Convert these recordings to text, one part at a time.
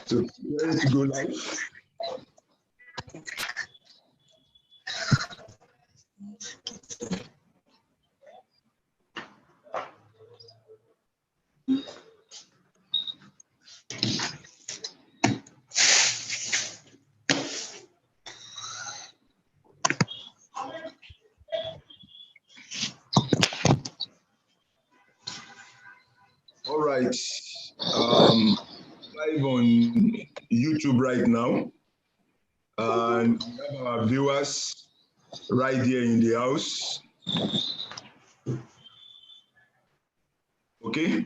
So ready to go live? All right. Live on YouTube right now, and we have our viewers right here in the house. Okay.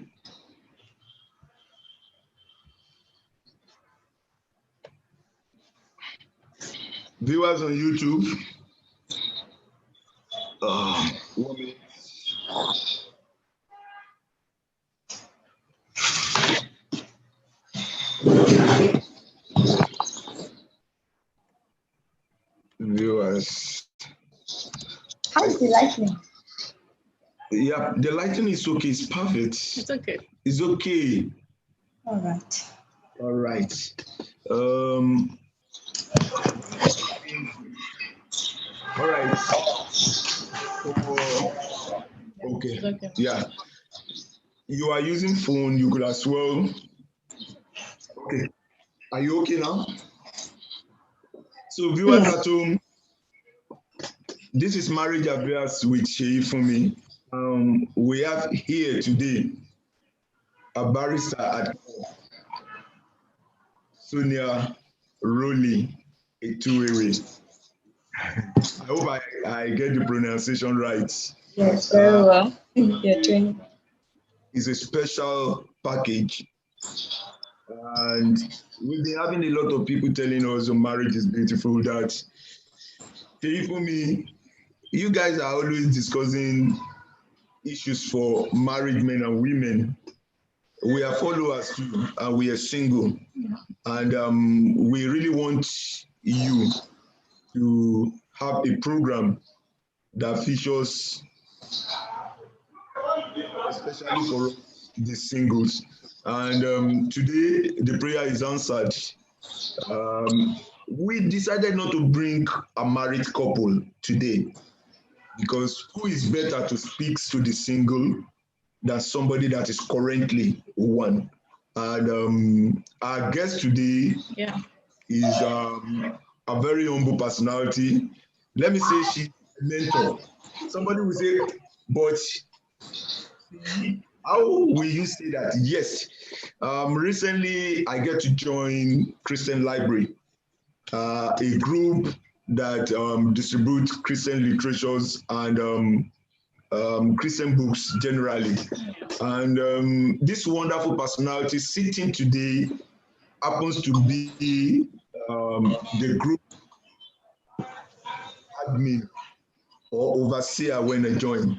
Viewers on YouTube. 1 minute. Viewers. How is the lighting? Yeah, the lighting is okay. It's perfect. It's okay. It's okay. All right. All right. All right. Okay. Yeah. You are using phone. You could as well. Okay. Are you okay now? So viewers at home, this is Marriage Affairs with SeyiFunmi. We have here today a barrister at Sonia Roli Etuwewe. I hope I get the pronunciation right. Yes, very well. You're doing. It's a special package. And we've been having a lot of people telling us marriage is beautiful, that SeyiFunmi, you guys are always discussing issues for married men and women. We are followers too, and we are single. And we really want you to have a program that features, especially for the singles. And today, the prayer is answered. We decided not to bring a married couple today, because who is better to speak to the single than somebody that is currently one? And our guest today is a very humble personality. Let me say she's a mentor. Somebody will say, but how will you say that? Yes. Recently, I get to join Christian Library, a group that distributes Christian literatures and Christian books generally. And this wonderful personality sitting today happens to be the group admin or overseer when I joined.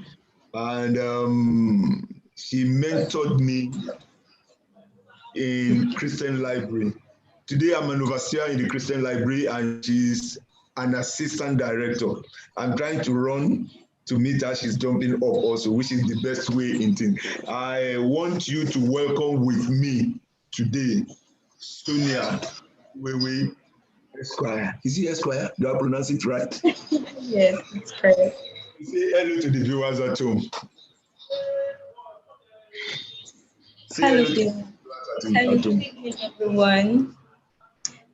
And she mentored me in Christian Library. Today I'm an overseer in the Christian Library, and she's an assistant director. I'm trying to run to meet her. She's jumping up also, which is the best way in things. I want you to welcome with me today Sonia Etuwewe Esquire. Is it Esquire? Do I pronounce it right? Yes, it's correct. Say hello to the viewers at home. Say Hello, hello to the viewers at home. good evening, everyone.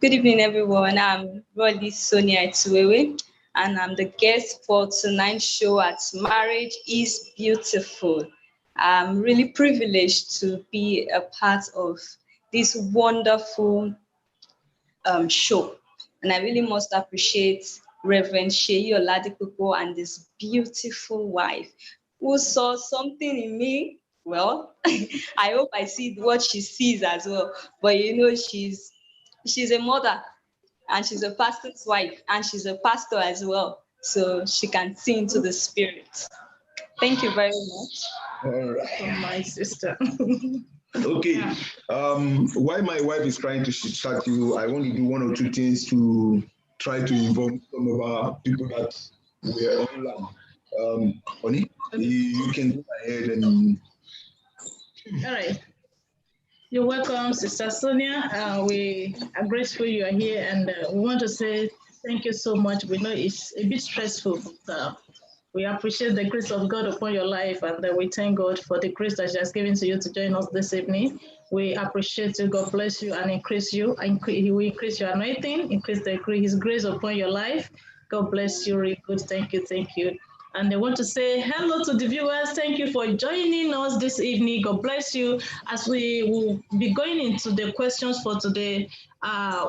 Good evening, everyone. I'm Roli Sonia Etuwewe, and I'm the guest for tonight's show at Marriage is Beautiful. I'm really privileged to be a part of this wonderful show. And I really must appreciate Reverend Seyi Oladipupo and this beautiful wife who saw something in me. Well, I hope I see what she sees as well. But you know, she's a mother, and she's a pastor's wife, and she's a pastor as well. So she can see into the spirit. Thank you very much. All right. From my sister. Okay. While my wife is trying to chat you, I want to do one or two things to try to involve some of our people that were online. Honey, you can go ahead and. All right. You're welcome, Sister Sonia. We are grateful you are here, and we want to say thank you so much. We know it's a bit stressful, but we appreciate the grace of God upon your life, and we thank God for the grace that He has given to you to join us this evening. We appreciate you. God bless you and increase you. He will increase your anointing, increase His grace upon your life. God bless you. Really good. Thank you. Thank you. And I want to say hello to the viewers. Thank you for joining us this evening. God bless you. As we will be going into the questions for today,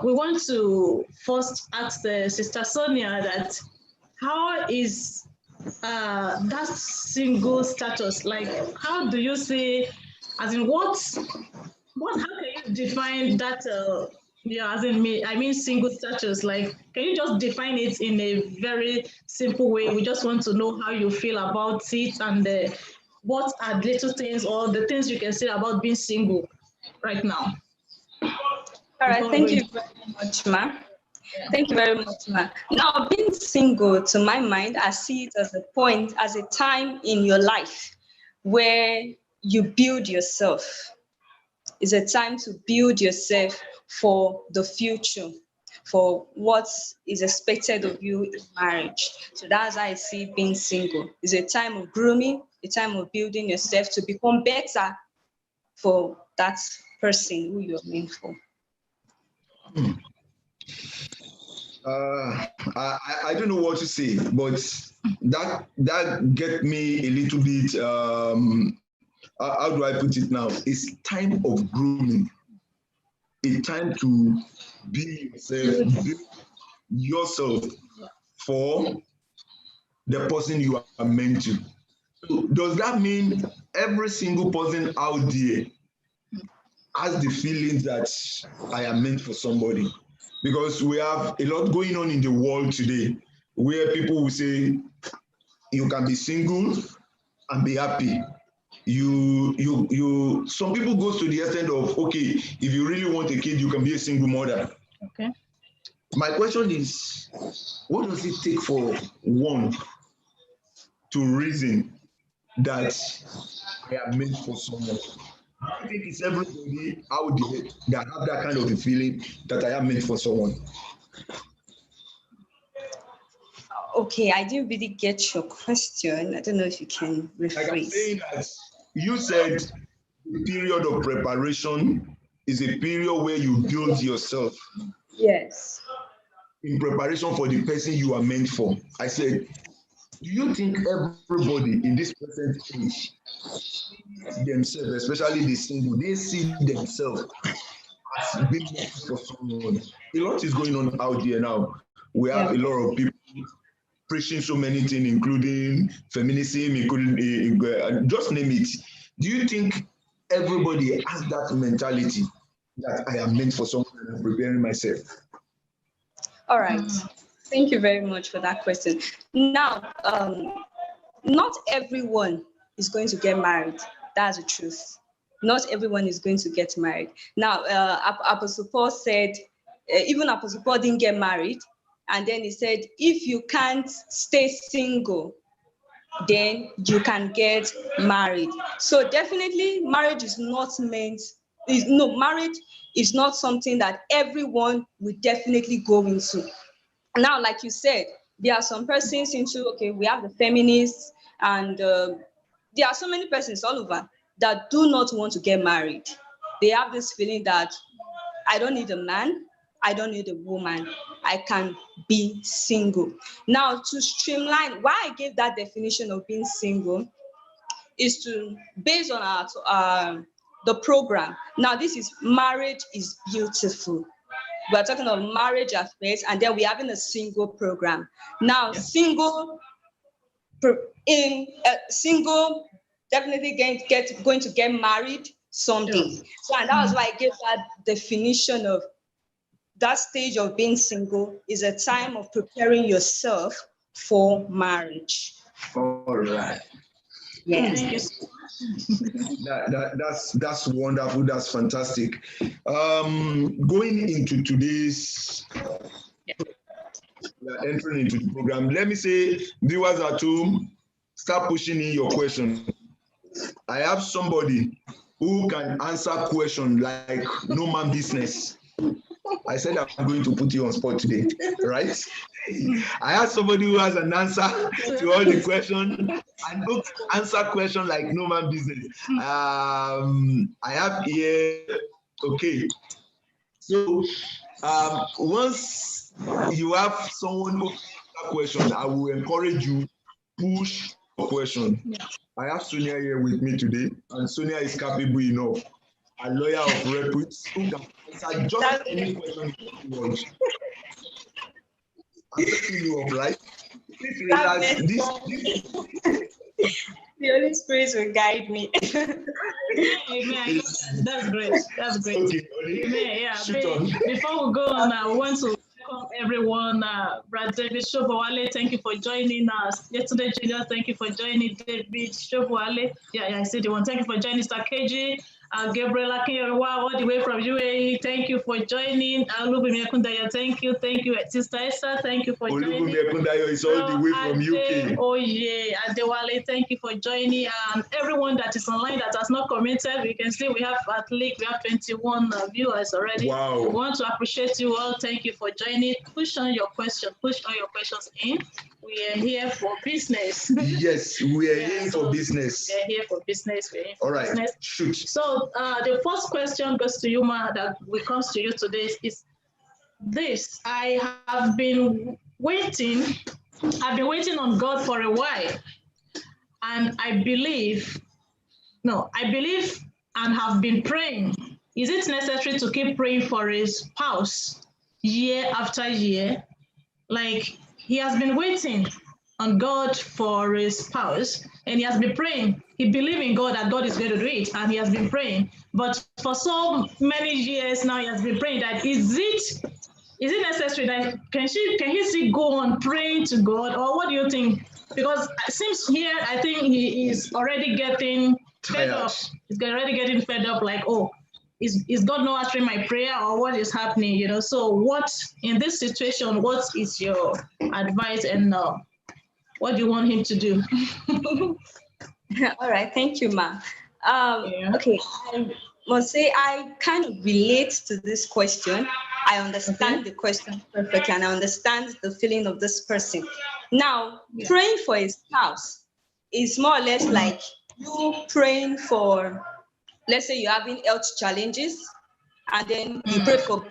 we want to first ask Sister Sonia that how is that single status? Like, how do you see, as in how can you define that, as in me, I mean single status, like, can you just define it in a very simple way? We just want to know how you feel about it and what are little things or the things you can say about being single right now. All right, thank you very much, Ma. Yeah. Thank you very much, Ma. Now, being single, to my mind, I see it as a time in your life where you build yourself. It's a time to build yourself for the future, for what is expected of you in marriage. So that's how I see being single. It's a time of grooming, a time of building yourself to become better for that person who you're meant for. I don't know what to say, but that get me a little bit. How do I put it now? It's time of grooming. A time to be yourself for the person you are meant to. So does that mean every single person out there has the feeling that I am meant for somebody? Because we have a lot going on in the world today where people will say you can be single and be happy. Some people go to the extent of, okay, if you really want a kid, you can be a single mother. Okay. My question is, what does it take for one to reason that I am meant for someone? I think it's everybody out there that have that kind of a feeling that I am meant for someone. Okay, I didn't really get your question. I don't know if you can rephrase. Like I'm saying that you said the period of preparation is a period where you build yourself. Yes. In preparation for the person you are meant for. I said, do you think everybody in this present age themselves, especially the single, they see themselves as being meant for someone? A lot is going on out there now. We have a lot of people preaching so many things, including feminism, including just name it. Do you think everybody has that mentality that I am meant for someone and I'm preparing myself? All right. Thank you very much for that question. Now, not everyone is going to get married. That's the truth. Not everyone is going to get married. Now, Apostle Paul said, even Apostle Paul didn't get married. And then he said, if you can't stay single, then you can get married. So definitely marriage is not marriage is not something that everyone will definitely go into. Now, like you said, there are some persons we have the feminists, and there are so many persons all over that do not want to get married. They have this feeling that I don't need a man, I don't need a woman, I can be single. Now, to streamline, why I gave that definition of being single is based on the program. Now, this is Marriage is Beautiful. We're talking about marriage affairs, and then we're having a single program. Now, single definitely going to get married someday. So, and that was why I gave that definition of that stage of being single is a time of preparing yourself for marriage. All right. Yes. That's wonderful. That's fantastic. Going into today's, entering into the program. Let me say, viewers at home, start pushing in your question. I have somebody who can answer question like no man business. I said I'm going to put you on spot today, right? I asked somebody who has an answer to all the questions and don't answer question like no man business. I have here, okay. So once you have someone who asks a question, I will encourage you push a question. Yeah. I have Sonia here with me today, and Sonia is capable enough, a lawyer of repute who can answer just any question you want. I'm setting you up, right? Please realize this. The Holy Spirit will guide me. Amen. That's great. That's great. Okay, Amen. Yeah. shoot on. Before we go on, I want to welcome everyone. Brad David Shobowale, thank you for joining us. Yesterday, Junior, thank you for joining. David Shobowale. Yeah, I see the one. Thank you for joining. Sakeji. Gabriel Akinyowa, all the way from UAE, thank you for joining. Olubimi Ekundaya, thank you. Sister Esther, thank you for joining. Olubimi Ekundaya is all the way from UK. Oh yeah, Adewale, thank you for joining. And everyone that is online that has not commented, you can see we have 21 viewers already. Wow. We want to appreciate you all. Thank you for joining. Push on your question. Push all your questions in. We are here for business. Yes, we are here for business. We are here for business. We're here for all right, business. shoot. So the first question goes to you, Ma, that comes to you today is this. I have been waiting. I've been waiting on God for a while. And I believe and have been praying. Is it necessary to keep praying for his spouse year after year? Like, he has been waiting on God for his spouse, and he has been praying. He believes in God that God is going to do it, and he has been praying. But for so many years now, he has been praying that is it necessary that can he still go on praying to God, or what do you think? Because it seems here, I think he is already getting fed up. He's already getting fed up, like, oh, is God not answering my prayer, or what is happening? You know. So, what in this situation? What is your advice, and what do you want him to do? All right, thank you, Ma. Okay, I must say I kind of relate to this question. I understand the question perfectly, and I understand the feeling of this person. Now, praying for a spouse is more or less like you praying for, let's say you're having health challenges, and then you pray for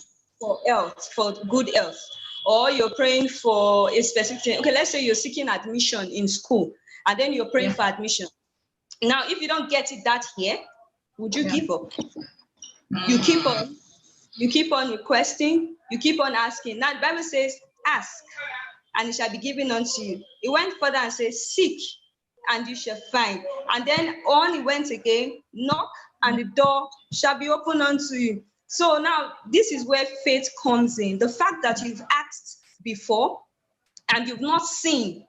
health, for good health, or you're praying for a specific thing. Okay, let's say you're seeking admission in school, and then you're praying for admission. Now, if you don't get it that year, would you give up? You keep on requesting, you keep on asking. Now, the Bible says, ask, and it shall be given unto you. It went further and said, seek, and you shall find. And then on it went again, knock, and the door shall be opened unto you. So now, this is where faith comes in. The fact that you've asked before, and you've not seen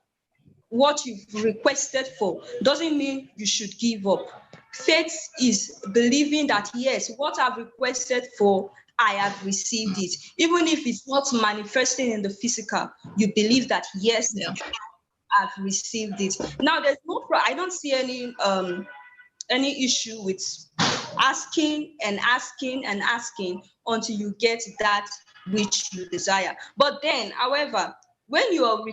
what you've requested for, doesn't mean you should give up. Faith is believing that, yes, what I've requested for, I have received it. Even if it's not manifesting in the physical, you believe that, yes, I've received it. Now, there's I don't see any issue with asking and asking and asking until you get that which you desire. But then, however, when you're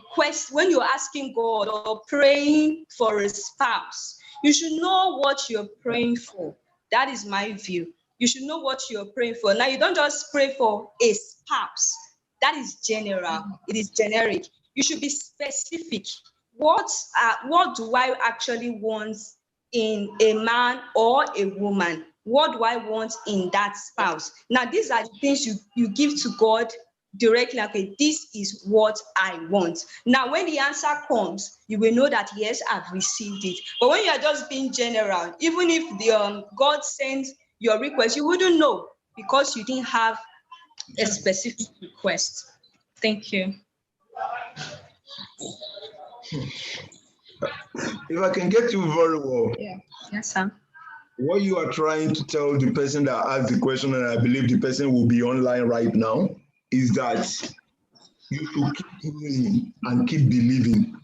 asking God or praying for a spouse, you should know what you're praying for. That is my view. You should know what you're praying for. Now, you don't just pray for a spouse. That is general. It is generic. You should be specific. What do I actually want in a man or a woman? What do I want in that spouse? Now, these are the things you give to God directly. Okay, this is what I want. Now, when the answer comes, you will know that, yes, I've received it. But when you are just being general, even if the God sends your request, you wouldn't know because you didn't have a specific request. Thank you. If I can get you very well. Yeah. Yes, sir. What you are trying to tell the person that asked the question, and I believe the person will be online right now, is that you should keep praying and keep believing.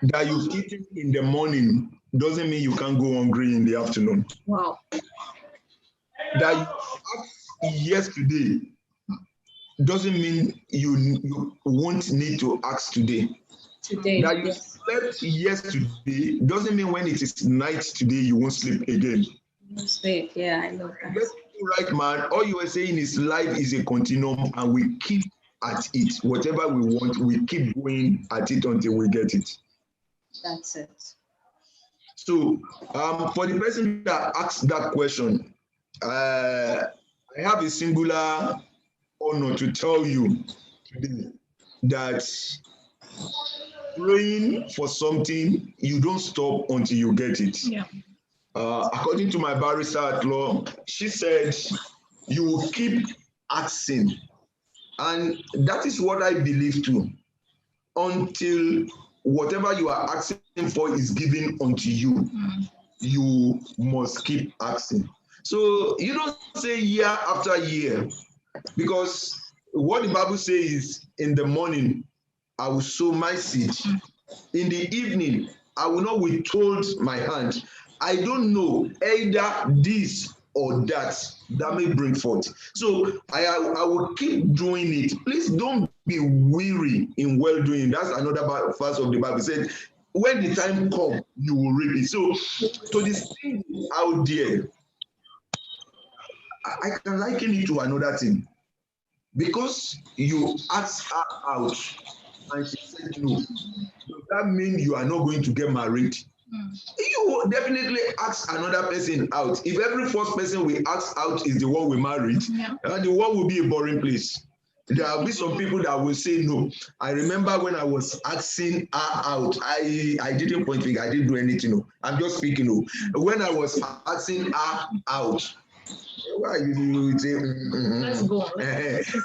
That you've eaten in the morning doesn't mean you can't go hungry in the afternoon. Wow. that you ask yesterday doesn't mean you won't need to ask today. That you slept yesterday doesn't mean when it is night today you won't sleep again. Sleep, yeah, I know that. Yes, right, man. All you were saying is life is a continuum, and we keep at it. Whatever we want, we keep going at it until we get it. That's it. So, for the person that asked that question, I have a singular honor to tell you today that praying for something, you don't stop until you get it. Yeah. According to my barrister at law, she said you will keep asking, and that is what I believe too, until whatever you are asking for is given unto you. You must keep asking. So you don't say year after year, because what the Bible says is, in the morning I will sow my seed, in the evening I will not withhold my hand. I don't know either this or that may bring forth. So I will keep doing it. Please don't be weary in well doing. That's another verse of the Bible. It said, when the time comes, you will reap it. So to the thing out there, I can liken it to another thing. Because you asked her out and she said no, does that mean you are not going to get married? You will definitely ask another person out. If every first person we ask out is the one we married, the world will be a boring place. There will be some people that will say no. I remember when I was asking her out, I didn't point finger, I didn't do anything. No. I'm just speaking. No. When I was asking her out, why you say? Let's go.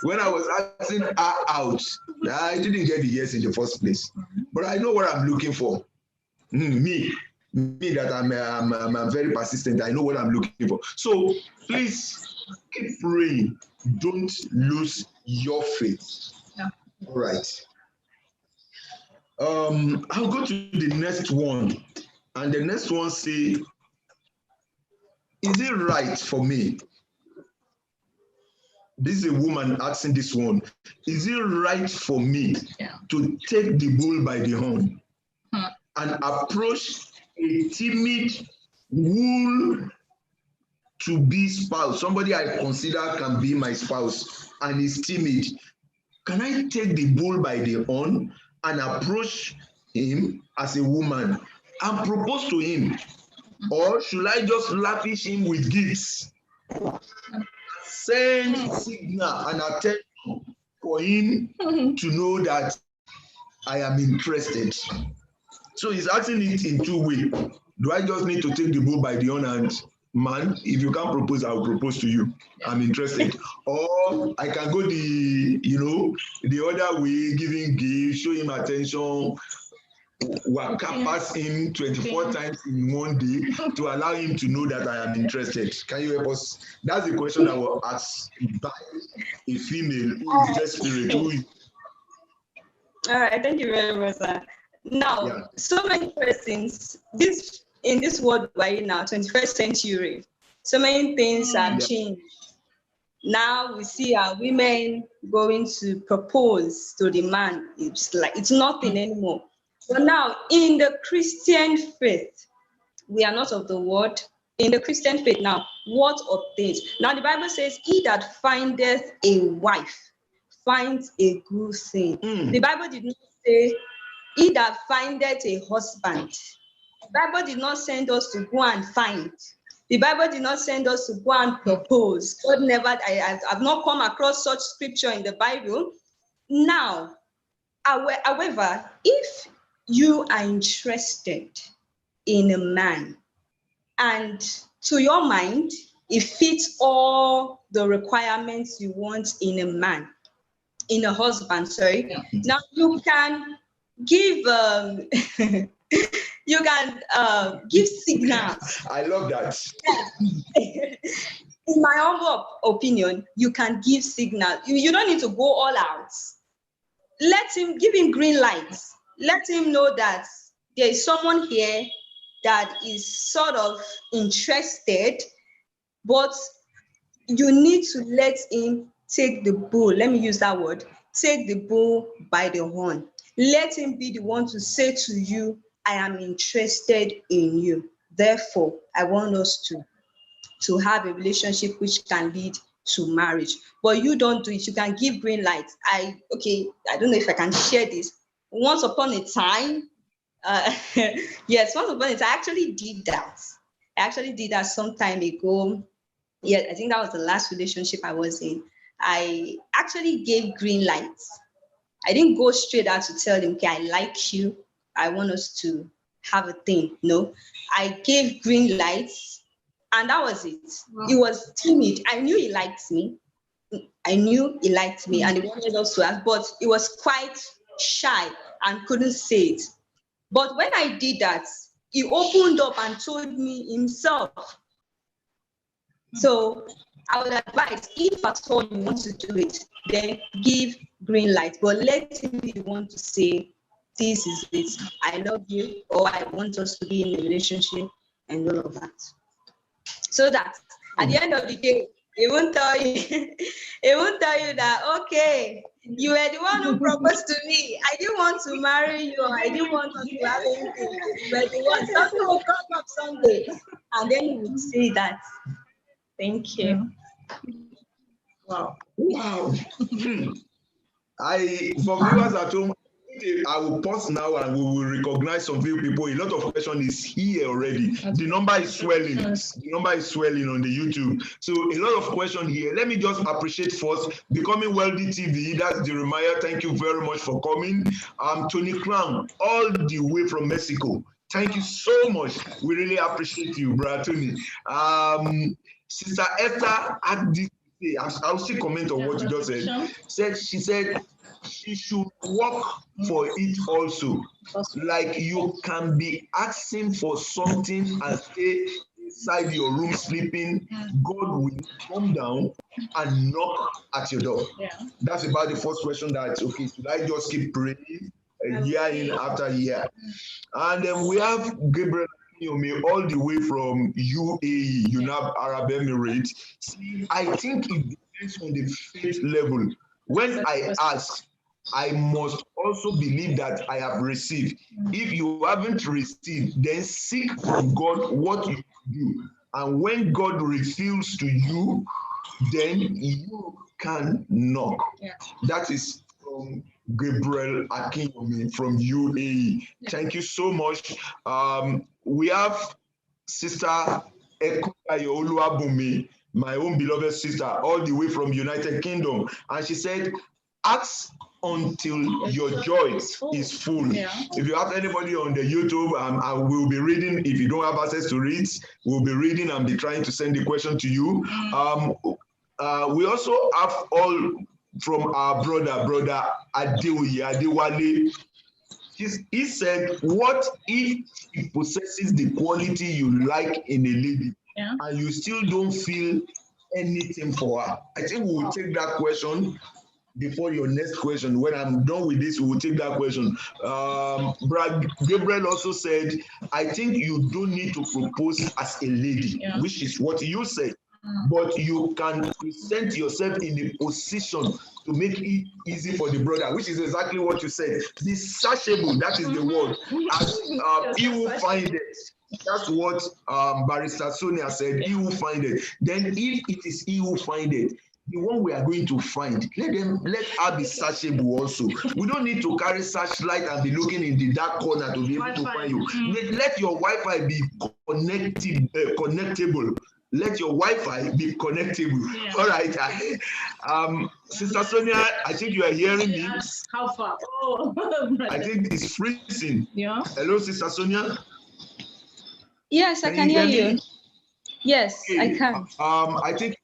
When I was asking her out, I didn't get the yes in the first place. But I know what I'm looking for. Me that I'm very persistent. I know what I'm looking for. So please keep praying. Don't lose your faith. Yeah. All right. I'll go to the next one, and the next one say, is it right for me? This is a woman asking this one. Is it right for me to take the bull by the horn and approach a timid wool-to-be spouse, somebody I consider can be my spouse, and is timid? Can I take the bull by the horn and approach him as a woman and propose to him? Or should I just lavish him with gifts? Send signal and attention for him to know that I am interested. So he's asking it in two ways. Do I just need to take the bull by the horn and, man, if you can't propose, I'll propose to you. I'm interested. Or I can go the other way, giving gifts, show him attention, waka pass him 24 times in one day to allow him to know that I am interested. Can you help us? That's the question I will ask by a female who is just spirit. All right, thank you very much, sir. Now, so many persons, in this world right now, 21st century, so many things have changed. Now we see our women going to propose to the man. It's like it's nothing anymore. But now in the Christian faith, we are not of the world. In the Christian faith now, what obtains? Now the Bible says, he that findeth a wife finds a good thing. The Bible did not say, he that findeth a husband. The Bible did not send us to go and find. The Bible did not send us to go and propose. God never, I've not come across such scripture in the Bible. Now, however, if you are interested in a man and to your mind, it fits all the requirements you want in a man, in a husband, sorry. Now you can give you can give signals. I love that. In my humble opinion, you can give signals. You don't need to go all out. Give him green lights. Let him know that there is someone here that is sort of interested, but you need to let him take the bull. Let me use that word. Take the bull by the horn. Let him be the one to say to you, I am interested in you. Therefore, I want us to have a relationship which can lead to marriage. But you don't do it. You can give green lights. I don't know if I can share this. Once upon a time, yes, once upon a time, I actually did that. I actually did that some time ago. Yeah, I think that was the last relationship I was in. I actually gave green lights. I didn't go straight out to tell him, okay, I like you. I want us to have a thing. No, I gave green lights, and that was it. Wow. He was timid. I knew he liked me. And he wanted us to ask, but he was quite shy and couldn't say it. But when I did that, he opened up and told me himself. So I would advise, if at all you want to do it, then give green light, but let him be the one to say, this is it, I love you, or I want us to be in a relationship, and all of that. So that at the end of the day, he won't tell you, that, okay, you were the one who proposed to me. I didn't want to marry you, or I didn't want to have anything. You were the one. Something will come up someday. And then he would say that. Thank you. Wow. For viewers at home, I will pause now and we will recognize some few people. A lot of questions is here already. The number is swelling. The number is swelling on the YouTube. So a lot of questions here. Let me just appreciate first Becoming Wealthy TV. That's Jeremiah. Thank you very much for coming. Tony Crown, all the way from Mexico. Thank you so much. We really appreciate you, brother Tony. Sister Esther had this. I'll still comment on what you just said. She said she should work for it also. Like you can be asking for something and stay inside your room sleeping. God will come down and knock at your door. Yeah. That's about the first question. That okay, should I just keep praying year in after year? And then we have Gabriel all the way from UAE, United Arab Emirates. See, I think it depends on the faith level. When I ask, I must also believe that I have received. If you haven't received, then seek from God what you do. And when God reveals to you, then you can knock. Yeah. That is from Gabriel Akinyomi from UAE. Thank you so much. We have Sister Ekukayo Oluwabumi, my own beloved sister, all the way from United Kingdom. And she said, ask until your joy is full. Yeah. If you have anybody on the YouTube, I will be reading. If you don't have access to read, we'll be reading and be trying to send the question to you. We also have all from our brother Adewale. He said, what if he possesses the quality you like in a lady, and you still don't feel anything for her? I think we will take that question before your next question. When I'm done with this, we will take that question. Brad Gabriel also said, I think you don't need to propose as a lady, which is what you said. But you can present yourself in a position to make it easy for the brother, which is exactly what you said. The sashable, that is the word. As he will find it. That's what Barrister Sonia said. He will find it. Then, if it is he who find it, the one we are going to find, let her be searchable also. We don't need to carry searchlight and be looking in the dark corner to be able to find you. Let your Wi-Fi be connectable. Let your Wi-Fi be connectable. Yeah. All right. Sister Sonia, I think you are hearing me. How far? Oh, I think it's freezing. Yeah. Hello, Sister Sonia. Yes, I can hear you. Yes, okay. I can. I think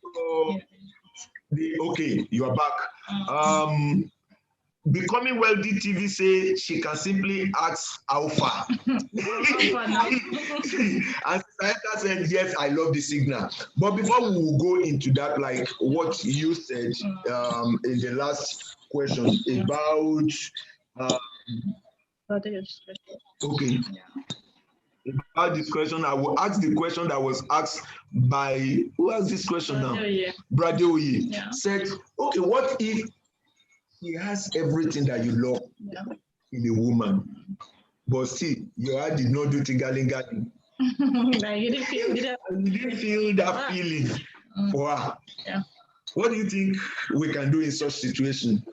okay, you are back. Becoming Wealthy TV say she can simply ask how far. And Sayaka said, yes, I love the signal. But before we will go into that, like what you said in the last question about okay. about this question, I will ask the question that was asked by, who asked this question now? Bradoye. Yeah. Said, okay, what if he has everything that you love in a woman, but see, your heart did not do tingalingaling. You didn't feel that feeling for her. Yeah. What do you think we can do in such situation?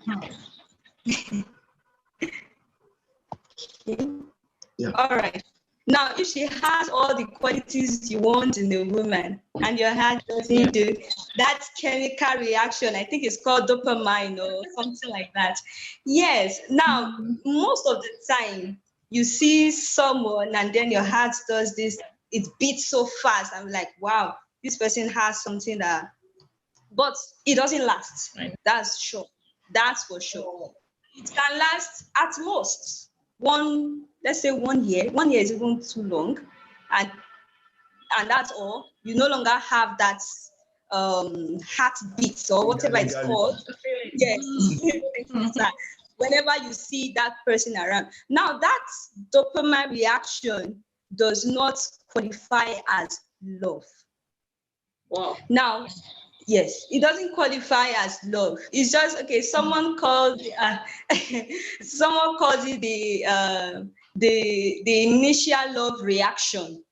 Yeah. All right. Now, if she has all the qualities you want in a woman and your heart doesn't do that chemical reaction, I think it's called dopamine or something like that. Yes. Now, most of the time, you see someone and then your heart does this, it beats so fast. I'm like, wow, this person has something that, but it doesn't last. Right. That's sure. That's for sure. It can last at most let's say 1 year. 1 year is even too long, and that's all. You no longer have that heartbeat or whatever it's called. Yes. Whenever you see that person around. Now, that dopamine reaction does not qualify as love. Wow. Now, yes, it doesn't qualify as love. It's just, okay, someone calls it the initial love reaction.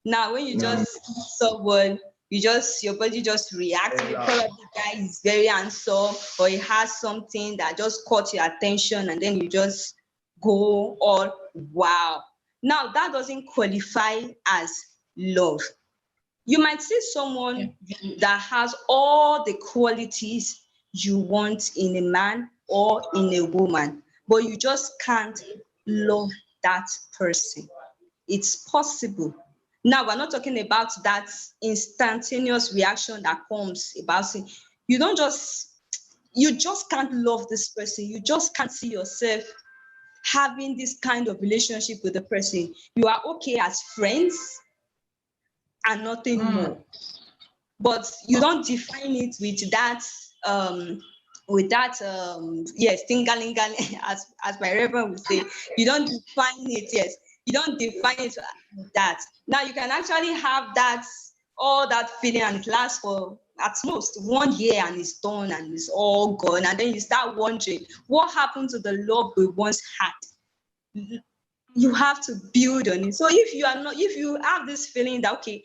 Now, when you just see someone, your body just reacts. Probably the guy is very handsome or he has something that just caught your attention, and then you just go all wow. Now, that doesn't qualify as love. You might see someone that has all the qualities you want in a man or in a woman, but you just can't love that person. It's possible. Now, we're not talking about that instantaneous reaction that comes about saying, you just can't love this person. You just can't see yourself having this kind of relationship with the person. You are okay as friends and nothing more. But you don't define it with that, tingalingaling, as my reverend would say. You don't define it, you don't define it with that. Now, you can actually have all that feeling, and it lasts for at most 1 year, and it's done and it's all gone. And then you start wondering, what happened to the love we once had? You have to build on it. So if you have this feeling that, okay,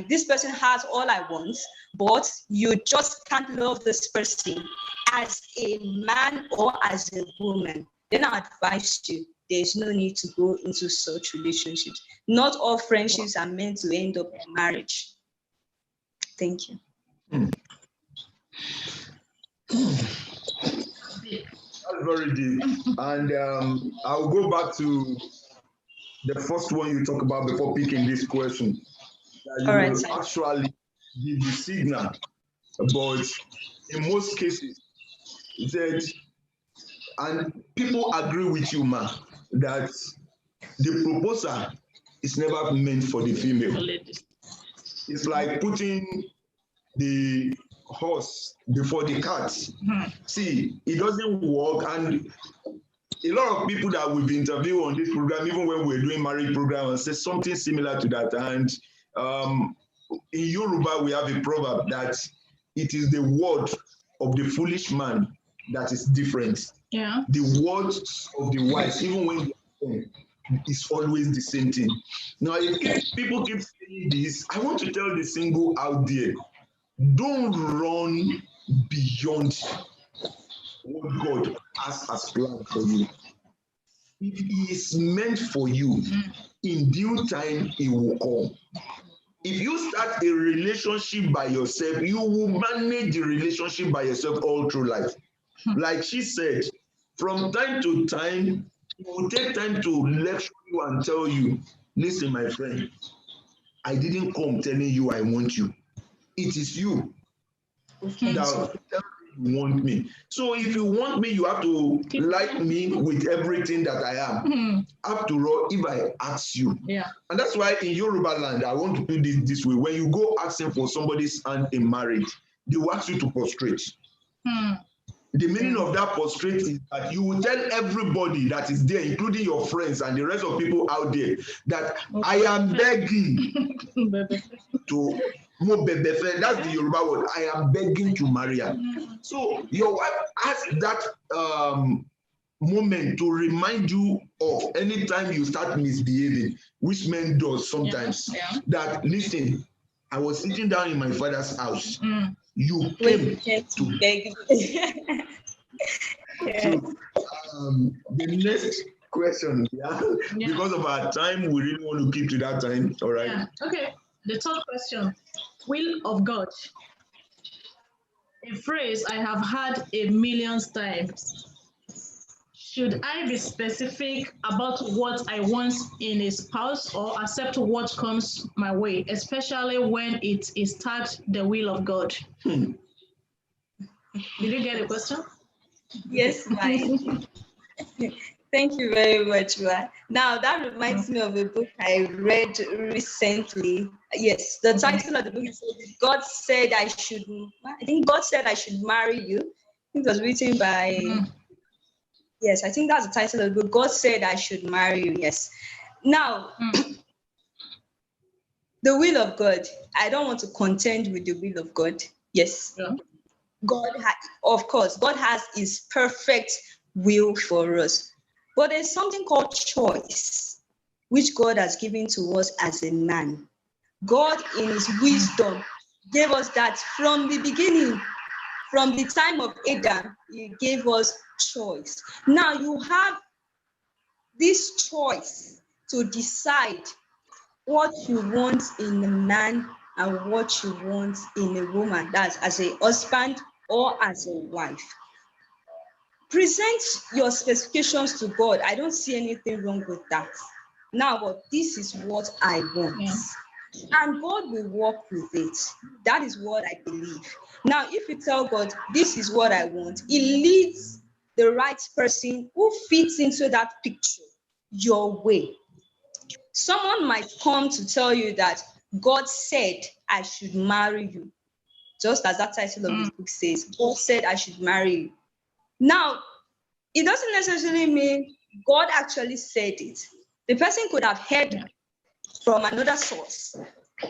this person has all I want, but you just can't love this person as a man or as a woman, then I advise you, there's no need to go into such relationships. Not all friendships are meant to end up in marriage. Thank you. That's very deep. And I'll go back to the first one you talked about before picking this question. You will actually give the signal, but in most cases, and people agree with you, ma, that the proposal is never meant for the female. It's like putting the horse before the cart. See, it doesn't work. And a lot of people that we've interviewed on this program, even when we're doing marriage programs, say something similar to that. And in Yoruba, we have a proverb that it is the word of the foolish man that is different. Yeah. The words of the wise, even when it's always the same thing. Now, if people keep saying this, I want to tell the single out there, don't run beyond what God has planned for you. If He is meant for you, in due time, He will come. If you start a relationship by yourself, you will manage the relationship by yourself all through life. Like she said, from time to time, it will take time to lecture you and tell you, listen, my friend, I didn't come telling you I want you. It is you that you want me. So if you want me, you have to like me with everything that I am. After all, if I ask you. Yeah. And that's why in Yoruba land, I want to do this way. When you go asking for somebody's hand in marriage, they will ask you to prostrate. The meaning of that prostrate is that you will tell everybody that is there, including your friends and the rest of people out there, that I am begging to that's the Yoruba word. I am begging to marry her. So your wife has that moment to remind you of anytime you start misbehaving, which men does sometimes. That listen, I was sitting down in my father's house. You came to beg. So, the next question, because of our time, we really want to keep to that time. All right. Yeah. Okay. The third question: will of God. A phrase I have heard a million times. Should I be specific about what I want in a spouse or accept what comes my way, especially when it is tagged the will of God? Did you get the question? Yes, ma'am. Thank you very much, Ma. Now, that reminds me of a book I read recently. Yes, the title of the book is God Said I Should, I think God Said I Should Marry You. I think it was written by, yes, I think that's the title of the book. God Said I Should Marry You, yes. Now, the will of God, I don't want to contend with the will of God. Yes. Yeah. Of course, God has his perfect will for us. But there's something called choice, which God has given to us as a man. God, in his wisdom, gave us that from the beginning, from the time of Adam, he gave us choice. Now you have this choice to decide what you want in a man and what you want in a woman, that's as a husband or as a wife. Present your specifications to God. I don't see anything wrong with that. Now, but this is what I want. Yeah. And God will work with it. That is what I believe. Now, if you tell God, this is what I want, He leads the right person who fits into that picture your way. Someone might come to tell you that God said I should marry you. Just as that title of the book says, God said I should marry you. Now, it doesn't necessarily mean God actually said it. The person could have heard from another source.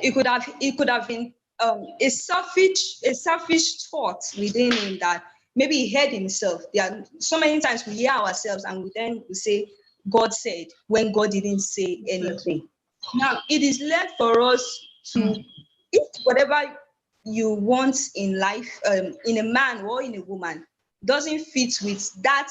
It could have been a selfish thought within him that maybe he heard himself. There are so many times we hear ourselves and we say God said when God didn't say anything. Now it is left for us to, if whatever you want in life, in a man or in a woman, doesn't fit with that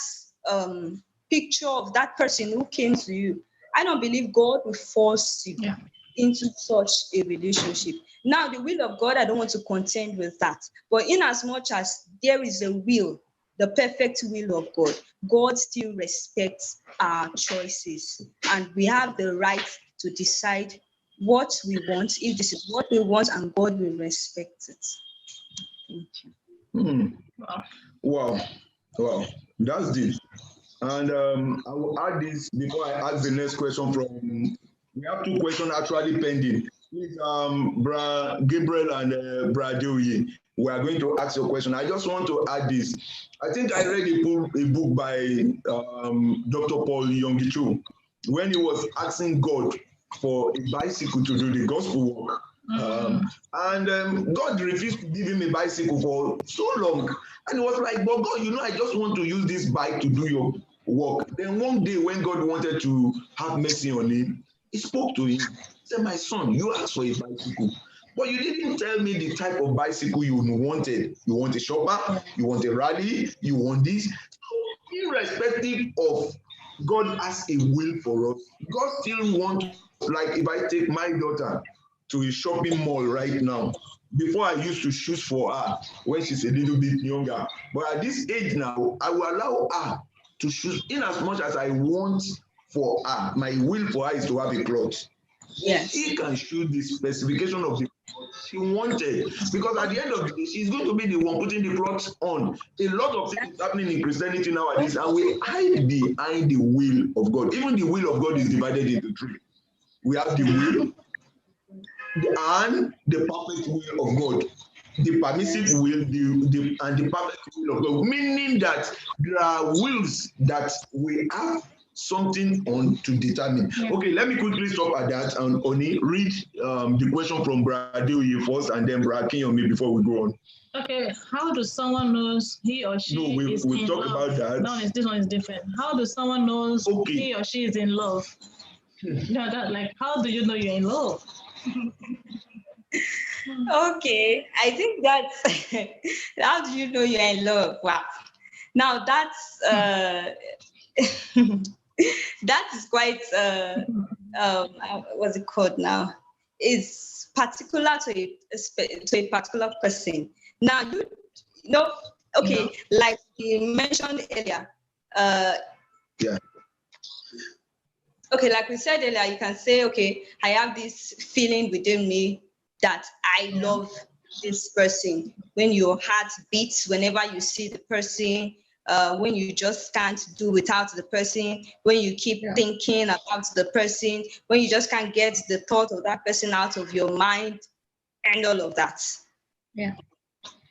picture of that person who came to you, I don't believe God will force you into such a relationship. Now, the will of God, I don't want to contend with that. But in as much as there is a will, the perfect will of God, God still respects our choices. And we have the right to decide what we want, if this is what we want, and God will respect it. Thank you. Wow. That's deep. And I will add this before I ask the next question from, we have two questions actually pending. Please, Bra Gabriel and Bra Deoye, we are going to ask your question. I just want to add this. I think I read a book by Dr. Paul Yonggi-Cho when he was asking God for a bicycle to do the gospel work. And God refused to give him a bicycle for so long. And he was like, but God, I just want to use this bike to do your work. Then one day when God wanted to have mercy on him, he spoke to him. He said, my son, you asked for a bicycle, but you didn't tell me the type of bicycle you wanted. You want a shopper, you want a rally, you want this. So irrespective of God has a will for us, God still wants, like if I take my daughter to a shopping mall right now, before I used to choose for her when she's a little bit younger. But at this age now, I will allow her to choose in as much as I want for her. My will for her is to have a cloth. Yes. She can choose the specification of the cloth she wanted. Because at the end of the day, she's going to be the one putting the clothes on. A lot of things happening in Christianity nowadays, and we hide behind the will of God. Even the will of God is divided into three. We have the will and the perfect will of God. the permissive will, and the perfect will of God, meaning that there are wills that we have something on to determine. Yeah. Okay, let me quickly stop at that, and Oni, read the question from Bradeoye first, and then Brakinyomi before we go on. Okay, how does someone knows he or she is in talk love? About that. No, this one is different. How does someone knows he or she is in love? No, that like, how do you know you're in love? Okay, I think that's how do you know you're in love? Wow. Now that's that is quite what's it called now? It's particular to a particular person. Now you know, okay, like you mentioned earlier, yeah. Okay, like we said earlier, you can say, okay, I have this feeling within me that I love this person. When your heart beats, whenever you see the person, when you just can't do without the person, when you keep thinking about the person, when you just can't get the thought of that person out of your mind, and all of that. Yeah.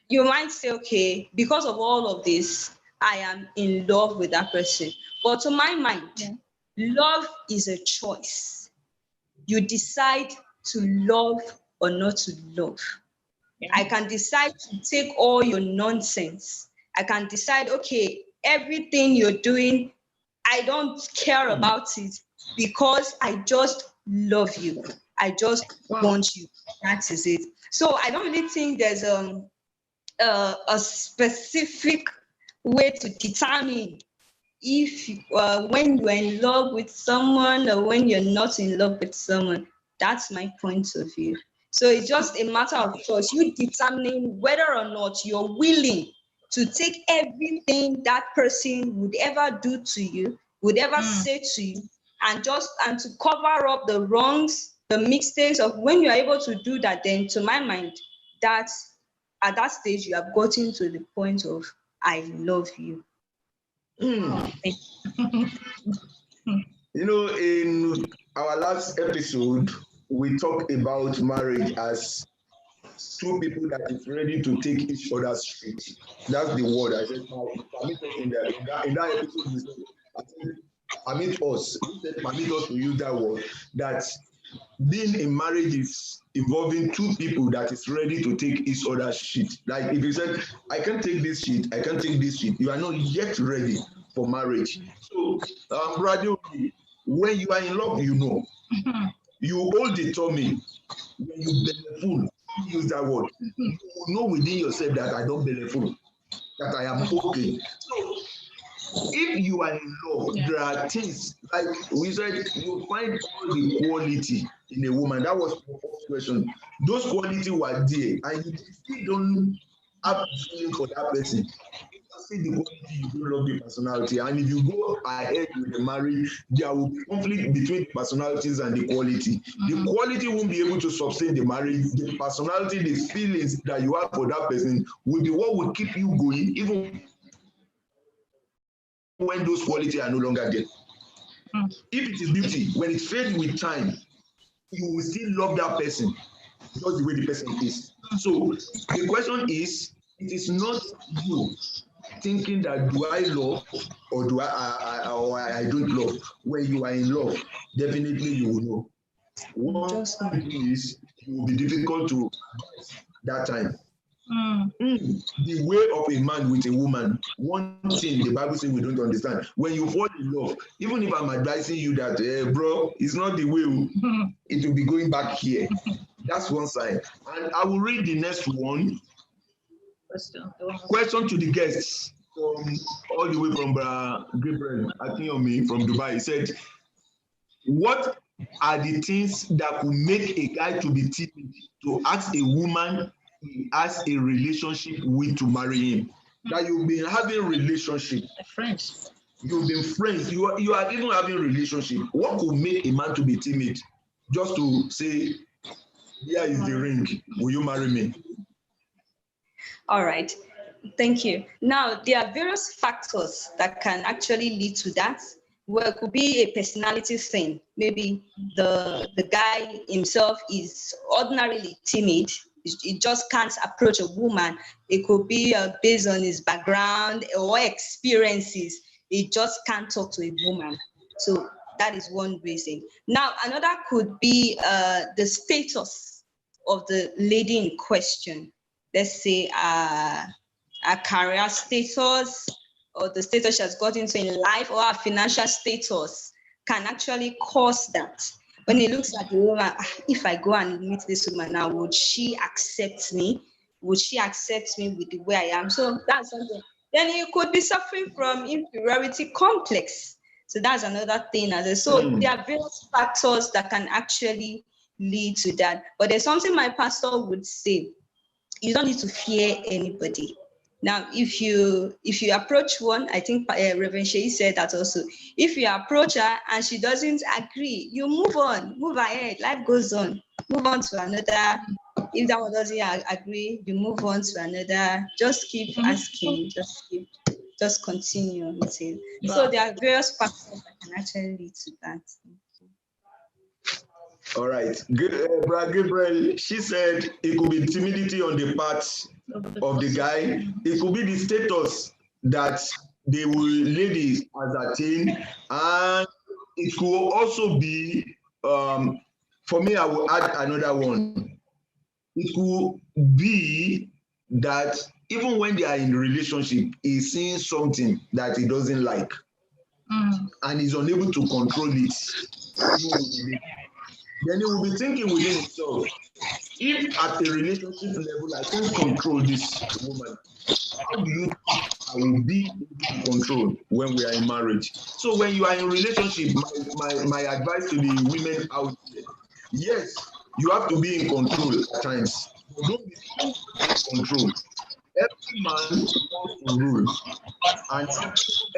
You might say, okay, because of all of this, I am in love with that person. But to my mind, love is a choice. You decide to love or not to love. Yeah. I can decide to take all your nonsense. I can decide, okay, everything you're doing, I don't care about it because I just love you. I just want you. That is it. So I don't really think there's a specific way to determine if when you're in love with someone or when you're not in love with someone. That's my point of view. So it's just a matter of choice. You determining whether or not you're willing to take everything that person would ever do to you, would ever say to you, and to cover up the wrongs, the mistakes of when you're able to do that, then to my mind, that at that stage you have gotten to the point of I love you. You know, in our last episode, we talked about marriage as two people that is ready to take each other's street. That's the word I said. In that episode, we said, permit us to use that word. That being in marriage is involving two people that is ready to take each other's shit. Like if you said, I can't take this shit, I can't take this shit, you are not yet ready for marriage. So, brother, when you are in love, you know. You all determine when you beneful, use that word. You know within yourself that I don't beneful, that I am okay. So, if you are in love, there are things like we said, you find all the quality in a woman. That was the first question. Those qualities were there, and you still don't have feeling for that person. See the quality, you don't love the personality, and if you go ahead with the marriage, there will be conflict between the personalities and the quality. The quality won't be able to sustain the marriage. The personality, the feelings that you have for that person will be what will keep you going, even when those qualities are no longer there. If it is beauty, when it fades with time, you will still love that person because the way the person is. So the question is, it is not you thinking that do I love or do I don't love. When you are in love, definitely you will know. One thing is, it will be difficult to that time. The way of a man with a woman, one thing the Bible says we don't understand. When you fall in love, even if I'm advising you that, bro, it's not the way, it will be going back here. That's one side. And I will read the next one. Question to the guests from all the way from Gabriel Akinyomi from Dubai. He said, what are the things that could make a guy to be timid to ask a woman he has a relationship with to marry him? That you've been having relationship. Friends. You've been friends. You are even having relationship. What could make a man to be timid? Just to say, here is the ring. Will you marry me? All right. Thank you. Now, there are various factors that can actually lead to that. Well, it could be a personality thing. Maybe the guy himself is ordinarily timid, He just can't approach a woman. It could be based on his background or experiences. He just can't talk to a woman. So that is one reason. Now, another could be the status of the lady in question. Let's say a career status, or the status she has got into in life, or her financial status can actually cause that. When he looks at the woman, if I go and meet this woman now, would she accept me? Would she accept me with the way I am? So that's something. Then you could be suffering from inferiority complex. So that's another thing. So there are various factors that can actually lead to that. But there's something my pastor would say: you don't need to fear anybody. Now, if you approach one, I think Reverend Sheyi said that also. If you approach her and she doesn't agree, you move on, move ahead. Life goes on. Move on to another. If that one doesn't agree, you move on to another. Just keep asking. Just continue until. Wow. So there are various factors that can actually lead to that. All right. Good, Brad Gabriel. She said it could be timidity on the part of the guy. It could be the status that the lady has attained, and it could also be, for me, I will add another one. It could be that even when they are in a relationship, he's seeing something that he doesn't like, and he's unable to control it. Then he will be thinking within himself, if at a relationship level I can't control this woman, how do you think I will be able to control when we are in marriage? So when you are in a relationship, my advice to the women out there, yes, you have to be in control at times. But don't be in control. Every man wants to rule, and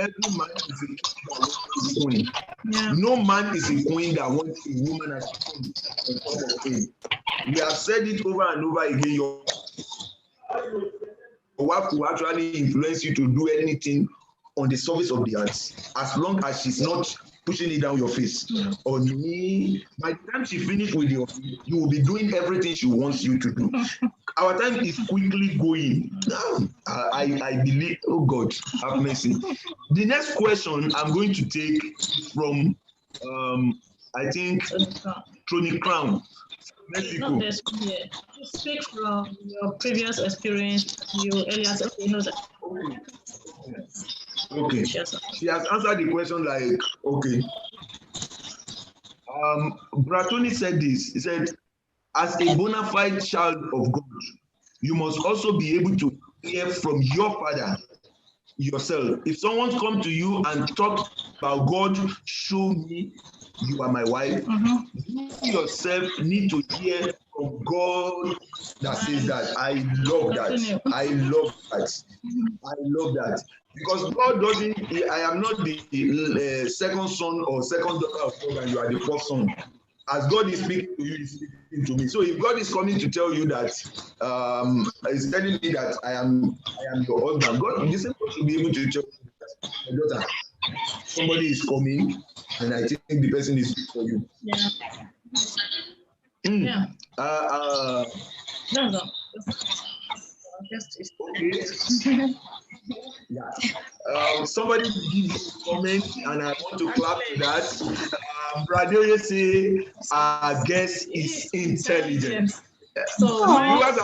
every man is a queen. Yeah. No man is a queen that wants a woman as a queen on top of him. We have said it over and over again. Your wife will actually influence you to do anything on the surface of the earth, as long as she's not pushing it down your face. Or me, by the time she finishes with you, you will be doing everything she wants you to do. Our time is quickly going. I believe, oh God, have mercy. The next question I'm going to take from, I think, Tony Crown. Not this one yet. You speak from your previous experience. You earlier said, okay, know that. Okay. She has answered the question like, okay. Bratoni said this. He said, as a bona fide child of God, you must also be able to hear from your father yourself. If someone comes to you and talk about God, show me you are my wife. You yourself need to hear from God that says that. I love that. I love that. I love that. Because God doesn't, I am not the second son or second daughter of God, and you are the first son. As God is speaking to you, He's speaking to me. So if God is coming to tell you that, He's telling me that I am your husband, God, the same God should be able to tell you that, my daughter, somebody is coming, and I think the person is for you. Yeah. Yeah. No. Okay. Yeah. Somebody give a comment, and I want to clap to that. Bradoye say our guest is intelligent. So viewers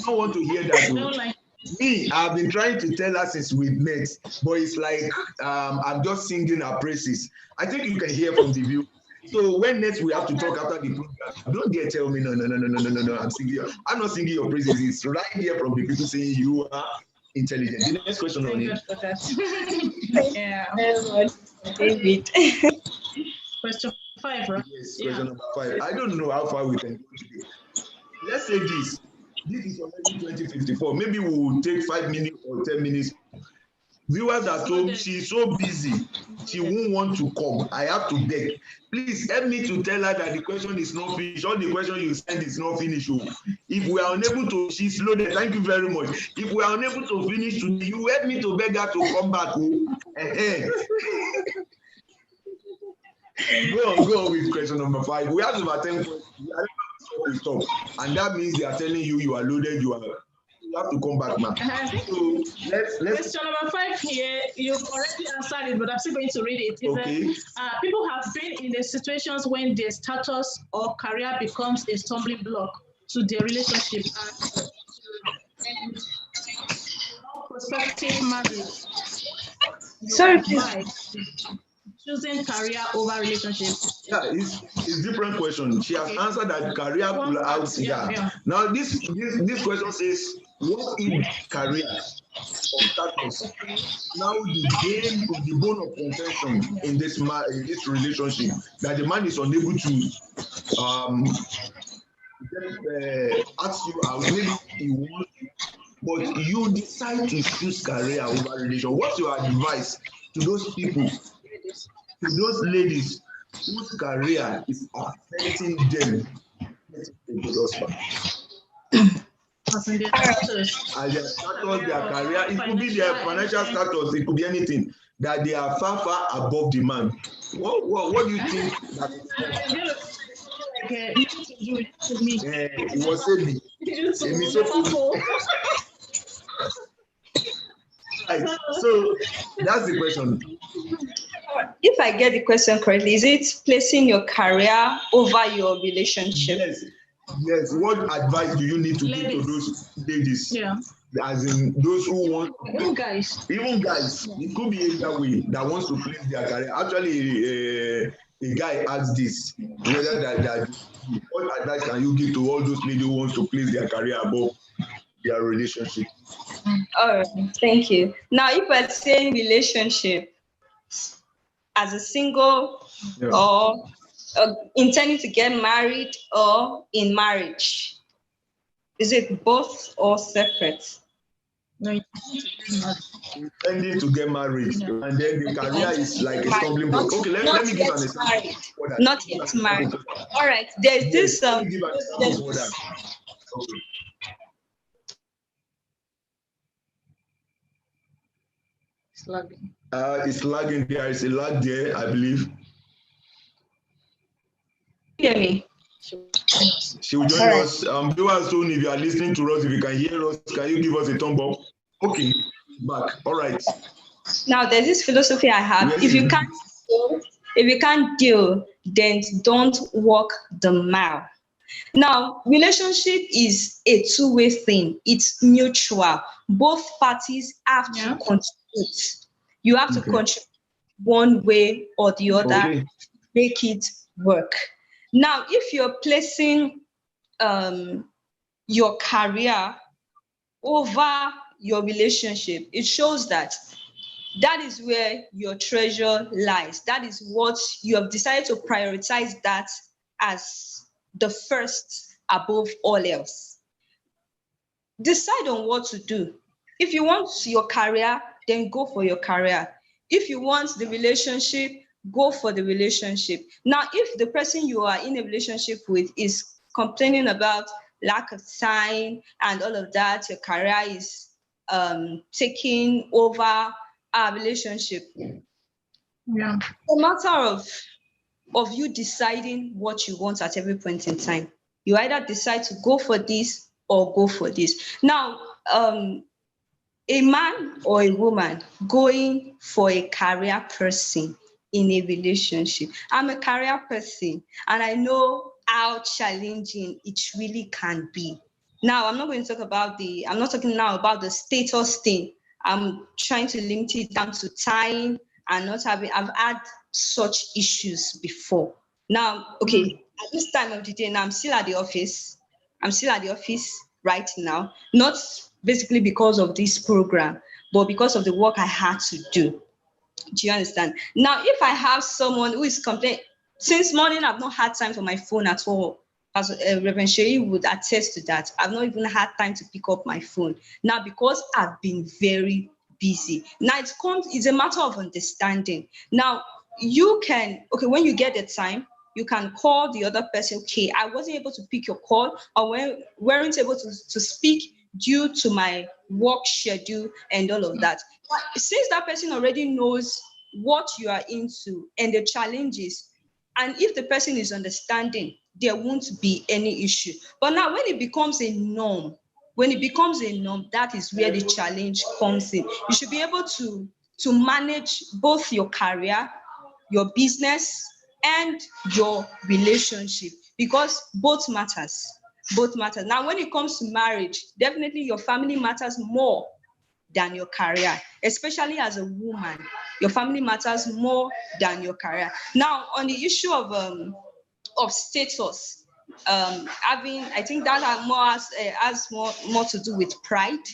don't want to hear that. Me, I've been trying to tell her since we met, but it's like I'm just singing her praises. I think you can hear from the view. So when next we have to talk after the program, don't dare tell me no. I'm singing. I'm not singing your praises. It's right here from the people saying you are intelligent. The next question on it. Yeah. David. Question 5, right? Yes, question number 5. I don't know how far we can go today. Let's say this. This is already 2054. Maybe we will take 5 minutes or 10 minutes. Viewers are told she's so busy, she won't want to come. I have to beg. Please help me to tell her that the question is not finished. All the question you send is not finished. If we are unable to, she's loaded. Thank you very much. If we are unable to finish today, you help me to beg her to come back. Go on with question number 5. We have about 10 questions. we stop. And that means they are telling you you are loaded, you have to come back, man. So let's question number 5 here. You've already answered it, but I'm still going to read it. Okay. People have been in the situations when their status or career becomes a stumbling block to their relationship and prospective marriage. Sorry, please. Choosing career over relationship. Yeah, it's different question. She has answered that career could out. Yeah. Now this question says, what if career or status now the bone of contention in this relationship, that the man is unable to ask you out, maybe he wants, but you decide to choose career over relation. What's your advice to those people, to those ladies whose career is affecting them? As their status, their career, it could be their financial status, it could be anything, that they are far above the man. What do you think that so that's the question. If I get the question correctly, is it placing your career over your relationship? Yes. What advice do you need to give to those ladies? Yeah. As in those who want, even guys. It could be either way, that wants to place their career. Actually, a guy asked this, whether that what advice can you give to all those ladies who want to place their career above their relationship? All right, thank you. Now, if we're saying relationship as a single, or intending to get married or in marriage, is it both or separate? No, intending to get married, and then the career is like a stumbling block. Okay, let me give an example. Not yet married. All right, there's this. Let me give an example for that. Okay. It's lagging. It's lagging. There is a lag there, I believe. Hear me? She will join us. Do us soon if you are listening to us. If you can hear us, can you give us a thumb up? Okay, back. All right. Now there's this philosophy I have. Yes. If you can't deal, then don't walk the mile. Now, relationship is a two-way thing. It's mutual. Both parties have to contribute. You have to contribute one way or the other, make it work. Now, if you're placing your career over your relationship, it shows that is where your treasure lies. That is what you have decided to prioritize, that as the first above all else. Decide on what to do. If you want your career, then go for your career. If you want the relationship, go for the relationship. Now, if the person you are in a relationship with is complaining about lack of time and all of that, your career is taking over our relationship. Yeah. It's a matter of you deciding what you want at every point in time. You either decide to go for this or go for this. Now, a man or a woman going for a career person in a relationship. I'm a career person, and I know how challenging it really can be. Now, I'm not talking now about the status thing. I'm trying to limit it down to time and not having, I've had such issues before. Now, okay, at this time of the day, now I'm still at the office. I'm still at the office right now, not basically because of this program, but because of the work I had to do. Do you understand? Now, if I have someone who is complaining, since morning, I've not had time for my phone at all. As Reverend Sherry would attest to that. I've not even had time to pick up my phone. Now, because I've been very busy. Now, it's a matter of understanding. Now, you can, when you get the time, you can call the other person, okay, I wasn't able to pick your call, or weren't able to speak due to my work schedule and all of that. Since that person already knows what you are into and the challenges, And if the person is understanding, there won't be any issue. But now when it becomes a norm, that is where the challenge comes in. You should be able to manage both your career, your business, and your relationship, because both matters. Now, when it comes to marriage, definitely your family matters more than your career, especially as a woman. Your family matters more than your career. Now, on the issue of status, I think that has more to do with pride.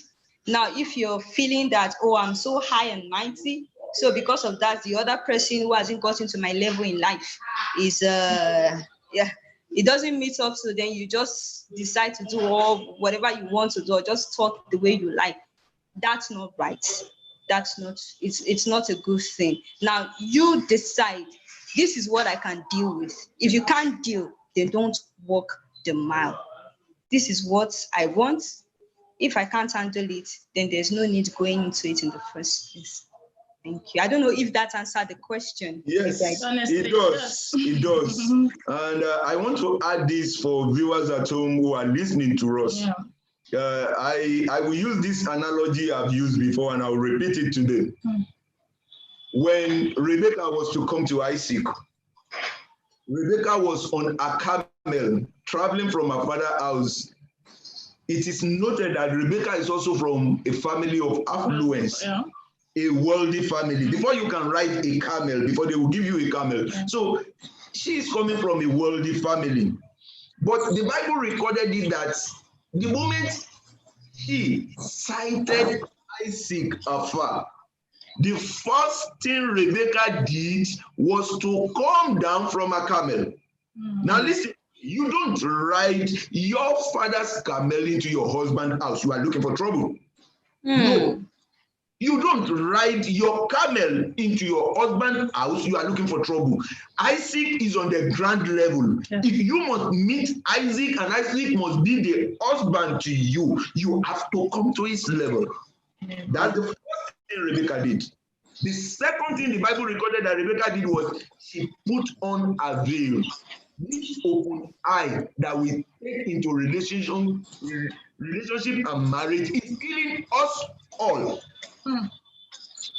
Now, if you're feeling that, oh, I'm so high and mighty, so because of that, the other person who hasn't gotten to my level in life is it doesn't meet up, so then you just decide to do all whatever you want to do, or just talk the way you like. That's not right. It's not a good thing. Now you decide, this is what I can deal with. If you can't deal, then don't walk the mile. This is what I want. If I can't handle it, then there's no need going into it in the first place. Thank you. I don't know if that answered the question. Yes, it does. It does. And I want to add this for viewers at home who are listening to us. Yeah. I will use this analogy I've used before, and I'll repeat it today. When Rebecca was to come to Isaac, Rebecca was on a camel traveling from her father's house. It is noted that Rebecca is also from a family of affluence. Yeah. A wealthy family. Before you can ride a camel, before they will give you a camel. Yeah. So she is coming from a wealthy family. But the Bible recorded it that the moment she sighted Isaac afar, the first thing Rebecca did was to come down from a camel. Now listen, you don't ride your father's camel into your husband's house. You are looking for trouble. No. You don't ride your camel into your husband's house. You are looking for trouble. Isaac is on the ground level. Yeah. If you must meet Isaac and Isaac must be the husband to you, you have to come to his level. Yeah. That's the first thing Rebecca did. The second thing the Bible recorded that Rebecca did was she put on a veil. This open eye that we take into relationship and marriage is killing us all.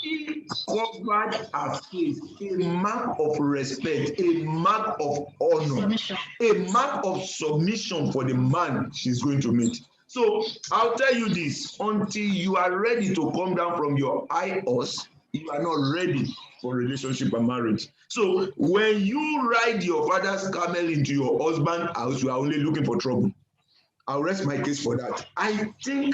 She covered her face, a mark of respect, a mark of honor, a mark of submission for the man she's going to meet. So I'll tell you this, until you are ready to come down from your high horse, you are not ready for relationship and marriage. So when you ride your father's camel into your husband's house, you are only looking for trouble. I'll rest my case for that. I think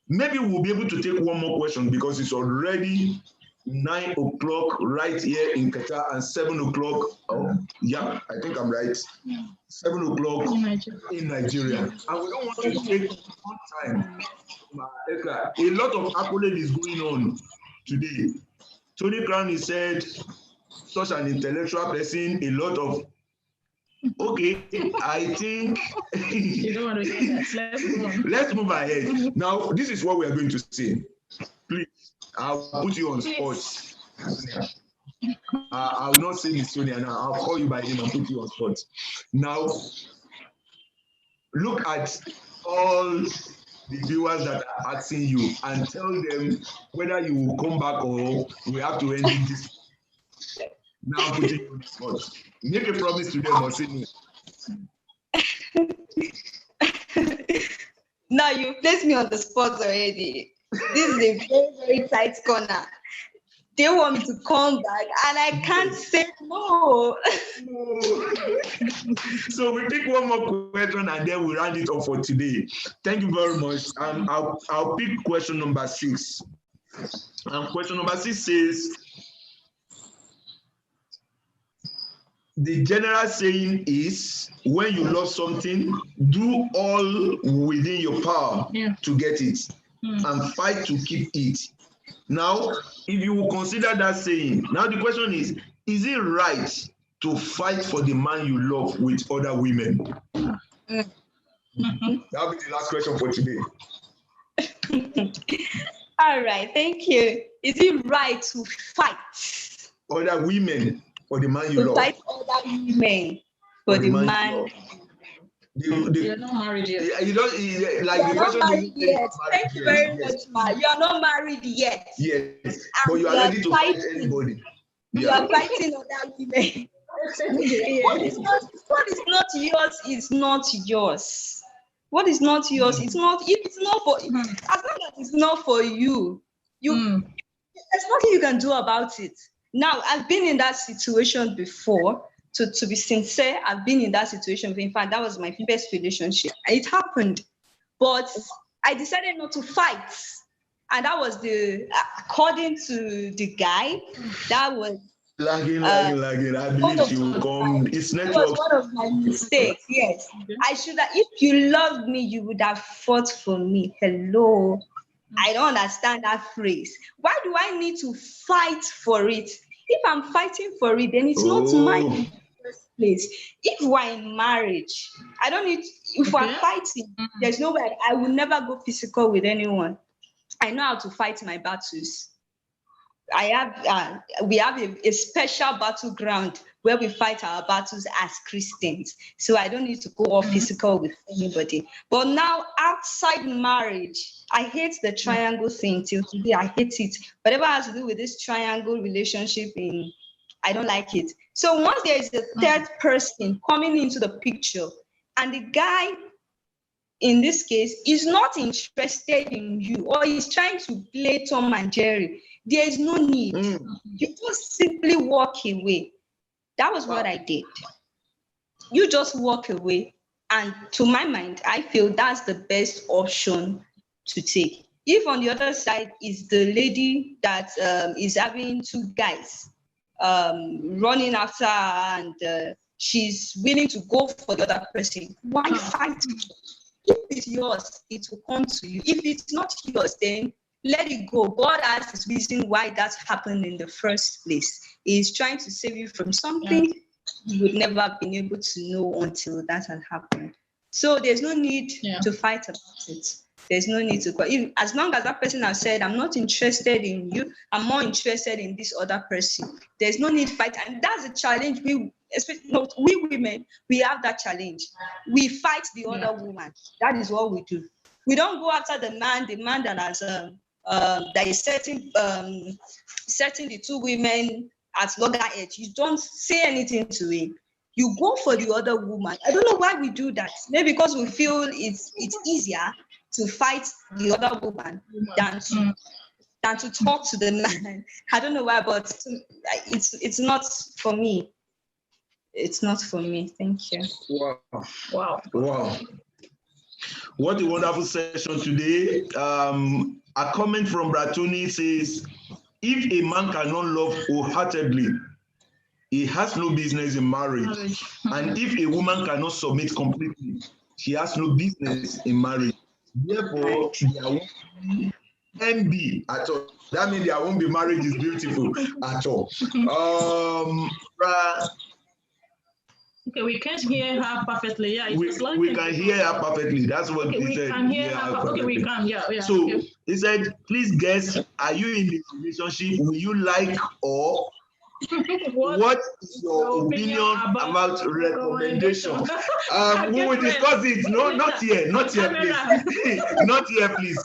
maybe we'll be able to take one more question because it's already 9 o'clock right here in Qatar and 7 o'clock. Oh, yeah, I think I'm right. 7 o'clock in Nigeria. And we don't want to take more time. A lot of accolade is going on today. Tony Crown is said, such an intellectual person, a lot of. Okay, I think you don't want to hear that. Let's move ahead. Now, this is what we are going to say. Please, I'll put you on spot. I will not say Miss Sonia now. I'll call you by name and put you on spot. Now, look at all the viewers that are asking you and tell them whether you will come back or we have to end this. Now putting you on the spot. Make a promise to them or say no. Now you placed me on the spot already. This is a very, very tight corner. They want me to come back and I can't say no. So we take one more question and then we round it up for today. Thank you very much. I'll pick question number 6. Question number 6 says, the general saying is, when you love something, do all within your power to get it and fight to keep it. Now, if you will consider that saying, now the question is it right to fight for the man you love with other women? That'll be the last question for today. All right, thank you. Is it right to fight other women For the man you to love. fight other women for the man. You're not married yet. You don't like You the are not question. married yet. Thank you very much, ma. You are not married yet. Yes, but you are ready to fight anybody. You are fighting other women. What is not yours is not yours. What is not yours? It's not. If it's not for, as long as it's not for you, there's nothing you can do about it. Now, I've been in that situation before. To be sincere, I've been in that situation. In fact, that was my first relationship. It happened, but I decided not to fight. And that was according to the guy, that was lagging. I believe she will come. It's network. It was one of my mistakes. Yes, I should have. If you loved me, you would have fought for me. Hello, I don't understand that phrase. Why do I need to fight for it? If I'm fighting for it, then it's not mine in the first place. If we're in marriage, I don't need. If we're fighting, there's no way. I will never go physical with anyone. I know how to fight my battles. We have a special battleground where we fight our battles as Christians. So I don't need to go all physical with anybody. But now outside marriage, I hate the triangle thing till today. I hate it. Whatever has to do with this triangle relationship, I don't like it. So once there is a third person coming into the picture, and the guy in this case is not interested in you, or he's trying to play Tom and Jerry, there is no need. You just simply walk away. That was what I did. You just walk away. And to my mind, I feel that's the best option to take. If on the other side is the lady that is having two guys running after her, and she's willing to go for the other person, why fight? If it's yours, it will come to you. If it's not yours, then let it go. God has his reason why that happened in the first place. He's trying to save you from something you would never have been able to know until that had happened. So there's no need to fight about it. There's no need to go. As long as that person has said, I'm not interested in you, I'm more interested in this other person, there's no need to fight. And that's a challenge. Especially we women, we have that challenge. We fight the other woman. That is what we do. We don't go after the man that has that is setting the two women at loggerheads. You don't say anything to him. You go for the other woman. I don't know why we do that. Maybe because we feel it's easier to fight the other woman than to talk to the man. I don't know why, but it's not for me. It's not for me. Thank you. Wow. What a wonderful session today. A comment from Bratuni says, if a man cannot love wholeheartedly, he has no business in marriage. And if a woman cannot submit completely, she has no business in marriage. Therefore, there won't be MB at all. That means there won't be marriage is beautiful at all. Okay, we can't hear her perfectly. Yeah, we can hear her perfectly. That's what he said. We can hear her. Okay, we can. Yeah. So he said, please guess, are you in a relationship? Will you like or what is your opinion about recommendation? We will discuss it. No, not here, please. Not here, please.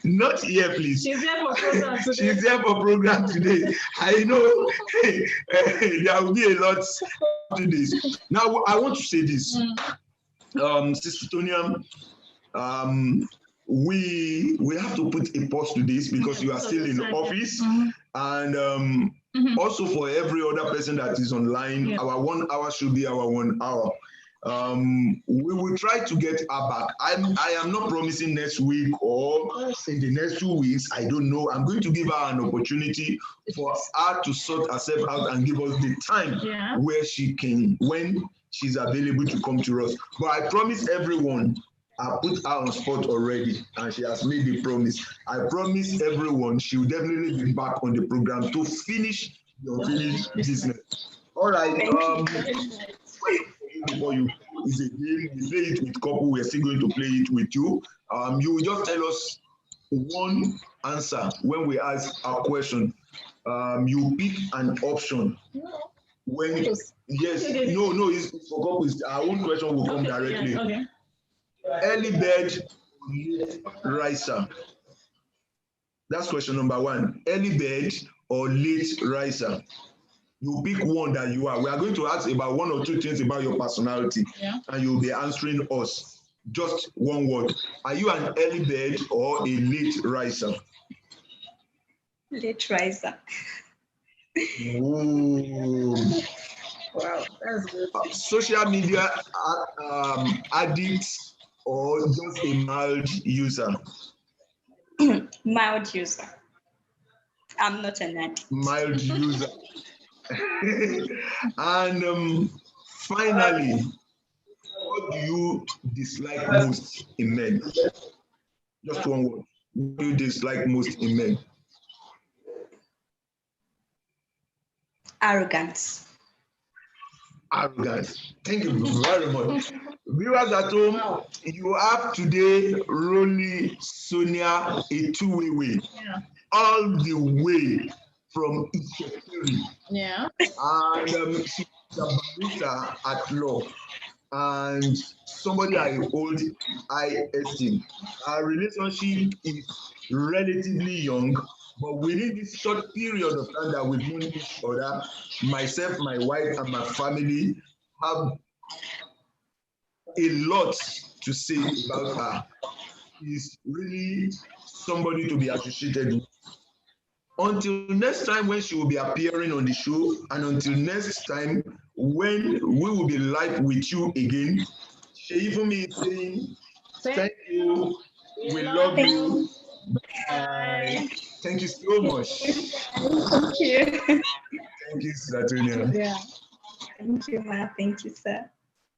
Not here, please. She's here for program today. She's here for program today. I know there will be a lot to this. Now, I want to say this. Sister Tonia, we have to put a pause to this because you are still in office. And also for every other person that is online, our 1 hour should be our 1 hour. We will try to get her back. I am not promising next week or in the next 2 weeks. I don't know. I'm going to give her an opportunity for her to sort herself out and give us the time where she can, when she's available to come to us. But I promise everyone, I put her on spot already and she has made the promise. I promise everyone she will definitely be back on the program to finish the unfinished business. All right. Before you, it's a game. We play it with couple. We're still going to play it with you. You will just tell us one answer when we ask our question. you pick an option. When yes, no, it's for couples. Our own question will come directly. Yeah, okay. Early bed, late riser. That's question number one. Early bed or late riser? You pick one that you are. We are going to ask about one or two things about your personality, and you'll be answering us. Just one word. Are you an early bird or a late riser? Late riser. Ooh. Wow, that's good. Social media addict or just a mild user? Mild user. I'm not an addict. Mild user. And finally, what do you dislike most in men? Just one word. What do you dislike most in men? Arrogance. Arrogance. Thank you very much. Viewers at home, you have today Roli Sonia Etuwewe, all the way from Ishekiri. Yeah. And she's a barrister at law and somebody I hold high esteem. Our relationship is relatively young, but within this short period of time that we've known each other, myself, my wife, and my family have a lot to say about her. She's really somebody to be appreciated with. Until next time when she will be appearing on the show, and until next time when we will be live with you again, SeyiFunmi is saying thank you, we love you. Bye. Thank you so much. Thank you. Thank you, Sister Tonia. Yeah. Thank you, ma. Thank you, sir.